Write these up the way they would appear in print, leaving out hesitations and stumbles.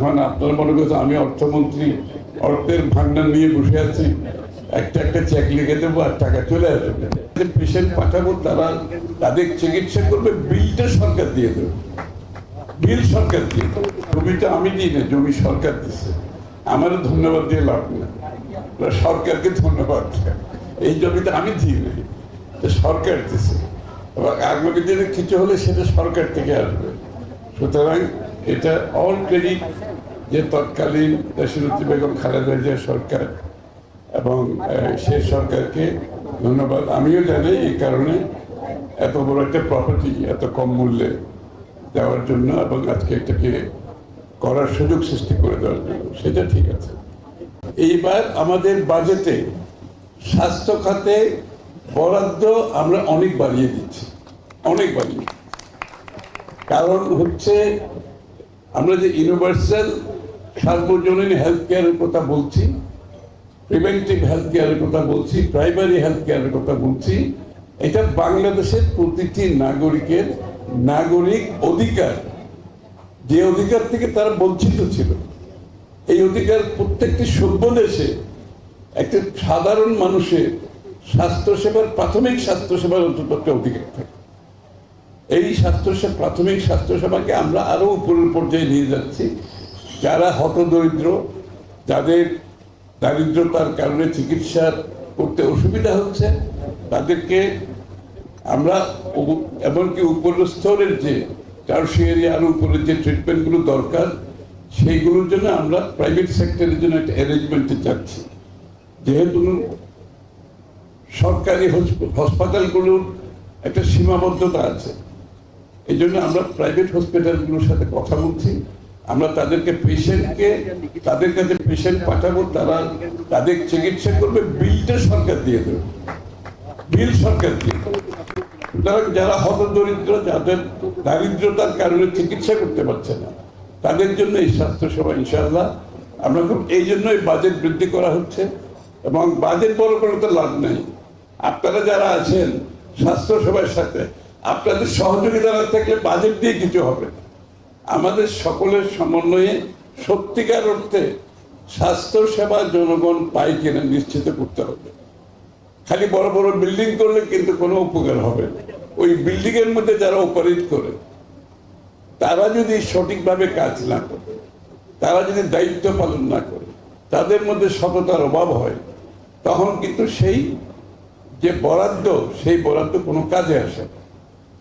এখন আপনারা মনে করছেন আমি অর্থমন্ত্রী, অর্থের ভান্ডার নিয়ে বসে আছি, একটা একটা চেক লিখে দেবো আর টাকা চলে আসবে। পেশেন্ট পাঠাবো, তারা তাদের চিকিৎসা করবে, বিলটা সরকার দিয়ে দেবে, বিল সরকার দিয়ে দেবে। জমিটা আমি দিই না, জমি সরকার দিচ্ছে। আমারও ধন্যবাদ দিয়ে লাভ না, সরকারকে ধন্যবাদ। এই জমিটা আমি দিই নাই, সরকার দিচ্ছে, এবং আগামী দিনে কিছু হলে সেটা সরকার থেকে আসবে। সুতরাং এটা অল ক্রেডিট যে তৎকালীন দেশনেত্রী বেগম খালেদা জিয়া সরকার এবং সেই সরকারকে ধন্যবাদ। আমিও জানি এই কারণে এত বড় একটা প্রপার্টি এত কম মূল্যে দেওয়ার জন্য এবং আজকে এটাকে করার সুযোগ সৃষ্টি করে দেওয়ার জন্য, সেটা ঠিক আছে। এইবার আমাদের বাজেটে স্বাস্থ্য খাতে বরাদ্দ আমরা অনেক বাড়িয়ে দিচ্ছি, অনেক বাড়িয়ে। কারণ হচ্ছে আমরা যে ইউনিভার্সাল সার্বজনীন হেলথ কেয়ারের কথা বলছি, প্রিভেন্টিভ হেলথ কেয়ারের কথা বলছি, প্রাইমারি হেলথ কেয়ারের কথা বলছি, এটা বাংলাদেশের প্রতিটি নাগরিকের নাগরিক অধিকার, যে অধিকার থেকে তারা বঞ্চিত ছিল। এই অধিকার প্রত্যেকটি সভ্য দেশে একটা সাধারণ মানুষের স্বাস্থ্যসেবার, প্রাথমিক স্বাস্থ্যসেবার অন্তত একটা অধিকার থাকে। এই প্রাথমিক স্বাস্থ্যসেবাকে আমরা আরো উপরের পর্যায়ে নিয়ে যাচ্ছি। যারা হতদরিদ্র, যাদের দারিদ্রতার কারণে চিকিৎসা করতে অসুবিধা হচ্ছে, তাদেরকে আমরা এমনকি উপরের স্তরের যে টারশিয়ারি আরো উপরের যে ট্রিটমেন্টগুলো দরকার, সেইগুলোর জন্য আমরা প্রাইভেট সেক্টরের জন্য একটা অ্যারেঞ্জমেন্টে যাচ্ছি। যেহেতু সরকারি হাসপাতালগুলোর একটা সীমাবদ্ধতা আছে, এই জন্য আমরা প্রাইভেট হসপিটালগুলোর সাথে কথা বলছি। আমরা তাদেরকে তাদের কাছে পেশেন্ট পাঠাবো, তারা তাদের চিকিৎসা করবে, বিলটা সরকার দিয়ে দেবে, বিল সরকার দিয়ে দেবে। সুতরাং যারা হতদরিদ্র, যাদের দারিদ্রতার কারণে চিকিৎসা করতে পারছে না, তাদের জন্য এই স্বাস্থ্যসেবা ইনশাআল্লাহ আমরা খুব, এই জন্যই বাজেট বৃদ্ধি করা হচ্ছে। এবং বাজেট বড় করে তো লাভ নেই। আপনারা যারা আছেন স্বাস্থ্যসেবার সাথে, আপনাদের সহযোগিতা না থাকলে বাজেট দিয়ে কিছু হবে না। আমাদের সকলের সমন্বয়ে সত্যিকার অর্থে স্বাস্থ্যসেবা জনগণ পায় কিনা নিশ্চিত করতে হবে। খালি বড় বড় বিল্ডিং করলে কিন্তু কোনো উপকার হবে না। ওই বিল্ডিং এর মধ্যে যারা অপারেট করে, তারা যদি সঠিকভাবে কাজ না করে, তারা যদি দায়িত্ব পালন না করে, তাদের মধ্যে সততার অভাব হয়, তখন কিন্তু সেই যে বরাদ্দ, সেই বরাদ্দ কোনো কাজে আসে না।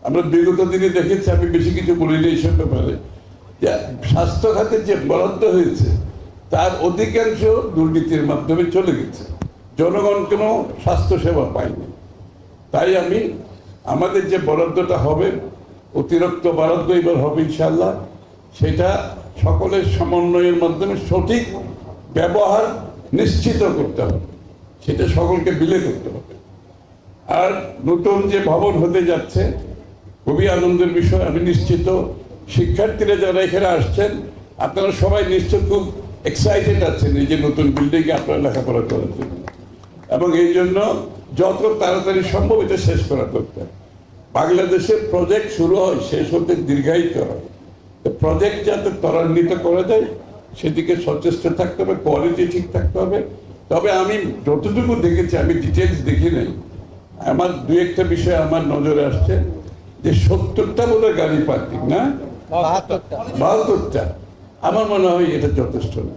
আমরা বিগত দিনে দেখেছি, আমি বেশি কিছু বলিনি এইসব ব্যাপারে, যে স্বাস্থ্য খাতে যে বরাদ্দ হয়েছে তার অধিকাংশ দুর্নীতির মাধ্যমে চলে গেছে, জনগণ কোনো স্বাস্থ্যসেবা পায়নি। তাই আমাদের যে বরাদ্দটা হবে, অতিরিক্ত বরাদ্দ এবার হবে ইনশাআল্লাহ, সেটা সকলের সমন্বয়ের মাধ্যমে সঠিক ব্যবহার নিশ্চিত করতে হবে, সেটা সকলকে বিলে করতে হবে। আর নতুন যে ভবন হতে যাচ্ছে, খুবই আনন্দের বিষয়। আমি নিশ্চিত শিক্ষার্থীরা যারা এখানে আসছেন, আপনারা সবাই নিশ্চয় খুব এক্সাইটেড আছেন এই যে নতুন বিল্ডিংয়ে আপনারা লেখাপড়া করার জন্য, এবং এই জন্য যত তাড়াতাড়ি সম্ভব এটা শেষ করা দরকার। বাংলাদেশের প্রজেক্ট শুরু হয়, শেষ হতে দীর্ঘায়িত হয়। প্রজেক্ট যাতে ত্বরান্বিত করা যায় সেদিকে সচেষ্ট থাকতে হবে, কোয়ালিটি ঠিক থাকতে হবে। তবে আমি যতটুকু দেখেছি, আমি ডিটেলস দেখি নাই, আমার দু একটা বিষয় আমার নজরে আসছে, যে 70টা বোধ হয় গাড়ি পার্কিং, না 72টা, আমার মনে হয় এটা যথেষ্ট না।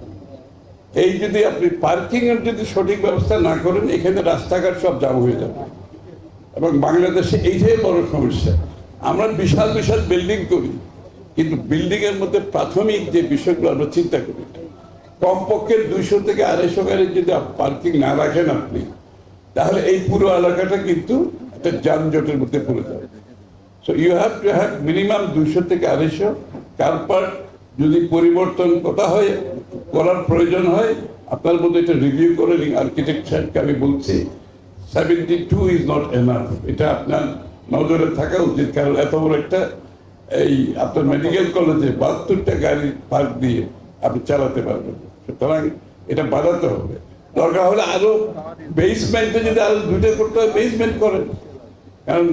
এই যদি আপনি পার্কিং এর যদি সঠিক ব্যবস্থা না করেন, এখানে রাস্তাঘাট সব জাম হয়ে যাবে। এবং বাংলাদেশে এইটাই বড় সমস্যা, আমরা বিশাল বিশাল বিল্ডিং করি, কিন্তু বিল্ডিং এর মধ্যে প্রাথমিক যে বিষয়গুলো আমরা চিন্তা করি, কমপক্ষে 200 থেকে 250 গাড়ি যদি পার্কিং না রাখেন আপনি, তাহলে এই পুরো এলাকাটা কিন্তু একটা যানজটের মধ্যে পড়ে যাবে। So you have to have minimum 200 থেকে 250। তারপর যদি পরিবর্তন করার প্রয়োজন হয়, আপনার মধ্যে এটা রিভিউ করে আর্কিটেকচারকে আমি বলছি 72 ইজ নট এনাফ। এটা আপনার নজরে থাকা উচিত, কারণ এত বড় একটা এই আপনার মেডিকেল কলেজে 72টা গাড়ি পার্ক দিয়ে আপনি চালাতে পারবেন। সুতরাং এটা বাড়াতে হবে, দরকার হলে আরো বেসমেন্টে যদি আরো 2টা করতে হয়, বেসমেন্ট করেন। কারণ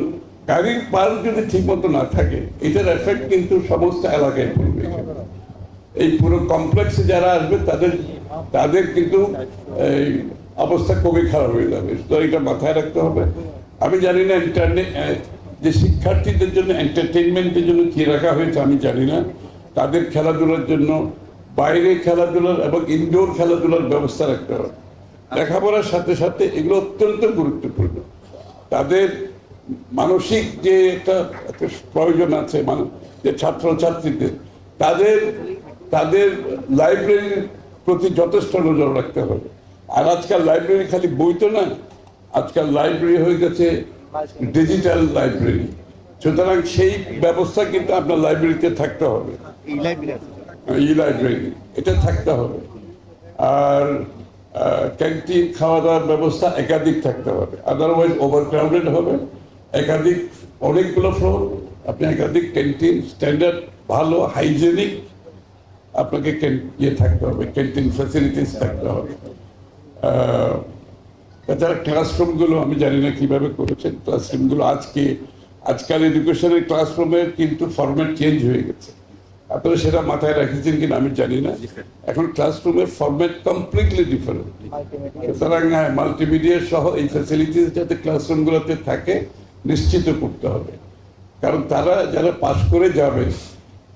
গাড়ির পার্ক যদি ঠিক মতো না থাকে, এটার এফেক্ট কিন্তু সমস্ত এলাকায় পড়বে। এই পুরো কমপ্লেক্সে যারা আসবে তাদের কিন্তু এই অবস্থা খুবই খারাপ হয়ে যাবে। তো এটা মাথায় রাখতে হবে। আমি জানি না ইন্টারনেট যে শিক্ষার্থীদের জন্য এন্টারটেইনমেন্টের জন্য কি রাখা হয়েছে আমি জানি না। তাদের খেলাধুলার জন্য বাইরে খেলাধুলার এবং ইনডোর খেলাধুলার ব্যবস্থা রাখতে হবে। লেখাপড়ার সাথে সাথে এগুলো অত্যন্ত গুরুত্বপূর্ণ। তাদের মানসিক যে একটা প্রয়োজন আছে যে ছাত্রছাত্রীদের তাদের লাইব্রেরির প্রতি যথেষ্ট নজর রাখতে হবে। আর আজকাল লাইব্রেরি খালি বই তো না, আজকাল লাইব্রেরি হয়ে গেছে ডিজিটাল লাইব্রেরি। সুতরাং সেই ব্যবস্থা কিন্তু আপনার লাইব্রেরিতে থাকতে হবে, ই লাইব্রেরি এটা থাকতে হবে। আর ক্যান্টিন খাওয়া দাওয়ার ব্যবস্থা একাধিক থাকতে হবে, আদারওয়াইজ ওভারক্রাউডেড হবে। অনেকগুলো ফ্লোর, আপনি একাধিক ক্যান্টিন স্ট্যান্ডার্ড ভালো হাইজেনিক আপনাকে থাকতে হবে, ক্যান্টিন ফ্যাসিলিটিস থাকতে হবে। তাছাড়া ক্লাসরুমগুলো আমি জানি না কিভাবে করেছেন। ক্লাসরুমগুলো আজকাল এডুকেশনের ক্লাসরুমের কিন্তু ফরম্যাট চেঞ্জ হয়ে গেছে। আপনারা সেটা মাথায় রেখেছেন কিনা আমি জানি না। এখন ক্লাসরুমের ফরম্যাট কমপ্লিটলি ডিফারেন্ট। সুতরাং মাল্টিমিডিয়া সহ এই ফ্যাসিলিটিস যাতে ক্লাসরুমগুলোতে থাকে নিশ্চিত করতে হবে। কারণ যারা পাস করে যাবে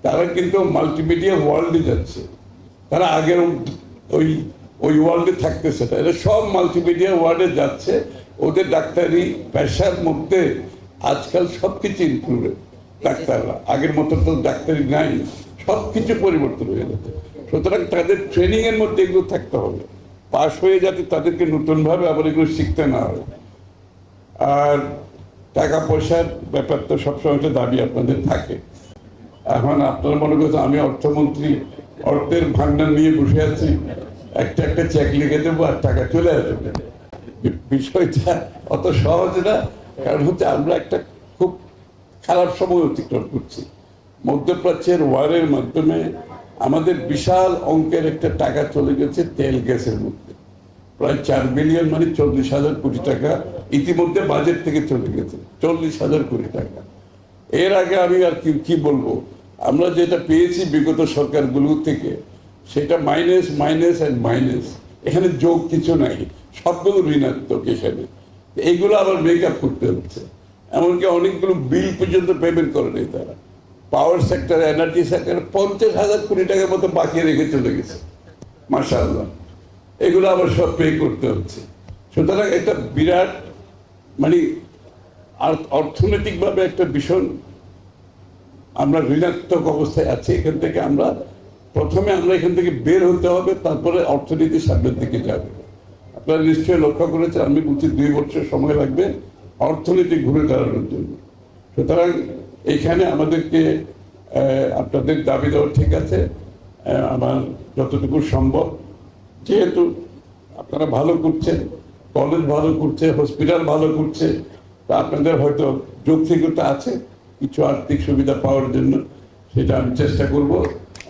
তারা কিন্তু মাল্টিমিডিয়া ওয়ার্ল্ডে যাচ্ছে, তারা আগের ওই ওয়ার্ল্ডে থাকতেছে না, এরা সব মাল্টিমিডিয়া ওয়ার্ল্ডে যাচ্ছে। ওদের ডাক্তারি পেশার মধ্যে আজকাল সবকিছু ইনক্লুডেড। ডাক্তাররা আগের মতো তো ডাক্তারি নাই, সবকিছু পরিবর্তন হয়ে যাচ্ছে। সুতরাং তাদের ট্রেনিং এর মধ্যে এগুলো থাকতে হবে, পাশ হয়ে যাতে তাদেরকে নতুন ভাবে আবার এগুলো শিখতে না হয়। আর টাকা পয়সার ব্যাপার তো সবসময় একটা দাবি আপনাদের থাকে। এখন আপনারা মনে করছেন আমি অর্থমন্ত্রী, অর্থের ভান্ডার নিয়ে বসে আছি, একটা চেক লিখে দেবো আর টাকা চলে আসবে। বিষয়টা অত সহজ না। কারণ হচ্ছে আমরা একটা খুব খারাপ সময় অতিক্রম করছি। মধ্যপ্রাচ্যের ওয়ারের মাধ্যমে আমাদের বিশাল অঙ্কের একটা টাকা চলে গেছে তেল গ্যাসের মধ্যে, প্রায় 4 বিলিয়ন মানে 40,000 কোটি টাকা ইতিমধ্যে বাজেট থেকে চলে গেছে, 40,000 কোটি টাকা। এর আগে আমি আর কি বলবো, আমরা যেটা পেয়েছি বিগত সরকারগুলো থেকে সেটা মাইনাস মাইনাস অ্যান্ড মাইনাস, এখানে যোগ কিছু নাই, সবগুলো ঋণাত্মক। এখানে এইগুলো আবার মেক আপ করতে হচ্ছে। এমনকি অনেকগুলো বিল পর্যন্ত পেমেন্ট করে নেই তারা। পাওয়ার সেক্টর, এনার্জি সেক্টরে 50,000 কোটি টাকার মতো বাকি রেখে চলে গেছে। মাশাআল্লাহ, এগুলো আবার সব পে করতে হচ্ছে। সুতরাং একটা বিরাট মানে অর্থনৈতিকভাবে একটা ভীষণ আমরা ঋণাত্মক অবস্থায় আছি। এখান থেকে প্রথমে আমরা এখান থেকে বের হতে হবে, তারপরে অর্থনীতি সামনের দিকে যাবে। আপনারা নিশ্চয়ই লক্ষ্য করেছেন, আমি বলছি 2 বছর সময় লাগবে অর্থনীতি ঘুরে দাঁড়ানোর জন্য। সুতরাং এইখানে আমাদেরকে আপনাদের দাবি দেওয়া ঠিক আছে, আমার যতটুকু সম্ভব, যেহেতু আপনারা ভালো করছেন, কলেজ ভালো করছে, হসপিটাল ভালো করছে, তা আপনাদের হয়তো যৌক্তিকতা আছে কিছু আর্থিক সুবিধা পাওয়ার জন্য, সেটা আমি চেষ্টা করব।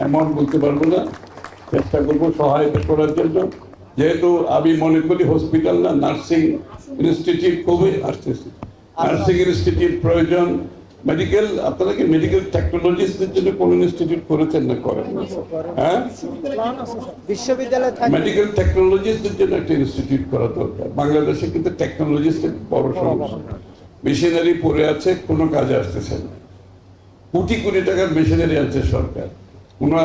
এমন বলতে পারবো না, চেষ্টা করব সহায়তা করার জন্য। যেহেতু আমি মনে করি হসপিটাল না, নার্সিং ইনস্টিটিউট খুবই আসতেছে, নার্সিং ইনস্টিটিউট প্রয়োজন। মেডিকেল, আপনারা কি মেডিকেল টেকনোলজিস্টদের জন্য কোন ইনস্টিটিউট করেছেন না করেন? হ্যাঁ, বিশ্ববিদ্যালয় মেডিকেল টেকনোলজিস্টদের জন্য একটা ইনস্টিটিউট করা দরকার। বাংলাদেশে কিন্তু টেকনোলজিস্টের বড় সমস্যা, মেশিনারি পড়ে আছে, কোনো কাজে আসতেছে না। কোটি কোটি টাকার মেশিনারি আছে সরকার, কোনো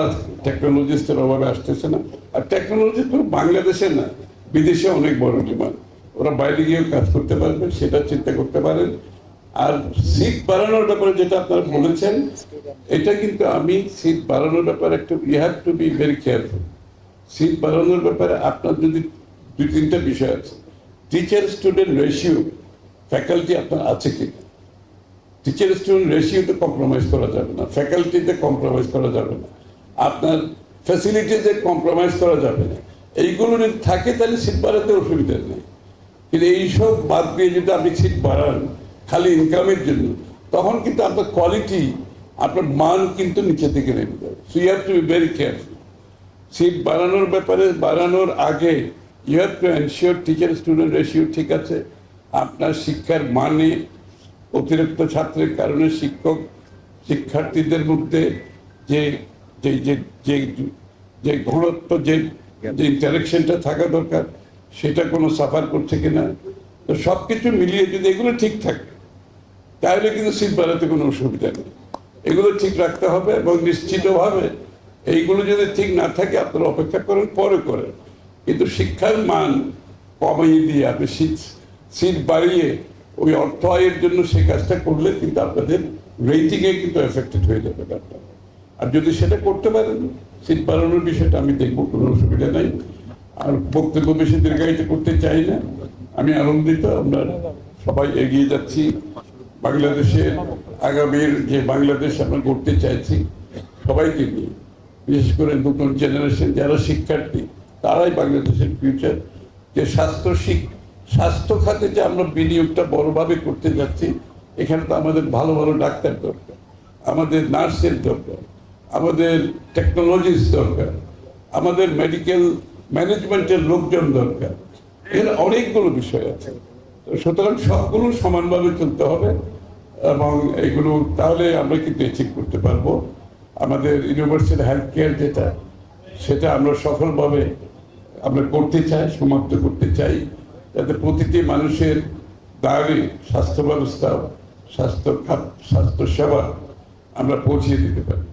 টেকনোলজিস্টের অভাবে আসতেছে না। আর টেকনোলজিস্ট বাংলাদেশে না, বিদেশে অনেক বড় ডিমান্ড, ওরা বাইরে গিয়েও কাজ করতে পারবে, সেটা চিন্তা করতে পারেন। আর সিট বাড়ানোর ব্যাপারে যেটা আপনারা বলেছেন, এটা কিন্তু আমি সিট বাড়ানোর ব্যাপারে একটু you have to be very careful. Seat বাড়ানোর ব্যাপারে আপনার যদি 2-3টা বিষয় আছে। টিচার স্টুডেন্ট রেশিও, ফ্যাকাল্টি আপনার আছে কিনা, টিচার স্টুডেন্ট রেশিওতে কম্প্রোমাইজ করা যাবে না, ফ্যাকাল্টিতে কম্প্রোমাইজ করা যাবে না, আপনার ফ্যাসিলিটিতে কম্প্রোমাইজ করা যাবে না। এইগুলো যদি থাকে তাহলে সিট বাড়াতে অসুবিধা নেই। কিন্তু এইসব বাদ দিয়ে যদি আপনি সিট বাড়ান খালি ইনকামের জন্য, তখন কিন্তু আপনার কোয়ালিটি, আপনার মান কিন্তু নিচে থেকে নেমে যাবে। So you have to be very careful. Seat বাড়ানোর ব্যাপারে বাড়ানোর আগে you have to ensure teacher student ratio ঠিক আছে, আপনার শিক্ষার মানে অতিরিক্ত ছাত্রের কারণে শিক্ষার্থীদের মধ্যে যে যে যে যে যে ঘনত্ব যে যে ইন্টারেকশনটা থাকা দরকার সেটা কোনো সাফার করছে কিনা, তো সব কিছু মিলিয়ে যদি এগুলো ঠিক থাকে তাহলে কিন্তু সিট বাড়াতে কোনো অসুবিধা নেই। এগুলো ঠিক রাখতে হবে এবং নিশ্চিতভাবে এইগুলো যদি ঠিক না থাকে আপনারা অপেক্ষা করেন, পরে করেন, কিন্তু শিক্ষার মান কমিয়ে দিয়ে আপনি সিট বাড়িয়ে ওই অর্থ আয়ের জন্য সেই কাজটা করলে কিন্তু আপনাদের রেটিংয়ে কিন্তু এফেক্টেড হয়ে যাবে ব্যাপারটা। আর যদি সেটা করতে পারেন, সিট বাড়ানোর বিষয়টা আমি দেখবো, কোনো অসুবিধা নাই। আর বক্তব্য বেশি দীর্ঘায়িত করতে চাই না, আমি আনন্দিত আমরা সবাই এগিয়ে যাচ্ছি বাংলাদেশের আগামীর যে বাংলাদেশ আমরা গড়তে চাইছি সবাইকে নিয়ে, বিশেষ করে নতুন জেনারেশন যারা শিক্ষার্থী তারাই বাংলাদেশের ফিউচার। যে স্বাস্থ্য খাতে যে আমরা বিনিয়োগটা বড়ভাবে করতে যাচ্ছি, এখানে তো আমাদের ভালো ভালো ডাক্তার দরকার, আমাদের নার্সের দরকার, আমাদের টেকনোলজিস্ট দরকার, আমাদের মেডিকেল ম্যানেজমেন্টের লোকজন দরকার, এর অনেকগুলো বিষয় আছে। তো সুতরাং সবগুলো সমানভাবে চলতে হবে এবং এগুলো তাহলে আমরা কিন্তু অ্যাচিভ করতে পারবো। আমাদের ইউনিভার্সাল হেলথ কেয়ার যেটা, সেটা আমরা সফলভাবে আমরা করতে চাই, সমাপ্ত করতে চাই, যাতে প্রতিটি মানুষের দ্বারে স্বাস্থ্য ব্যবস্থা, স্বাস্থ্য সেবা আমরা পৌঁছে দিতে পারি।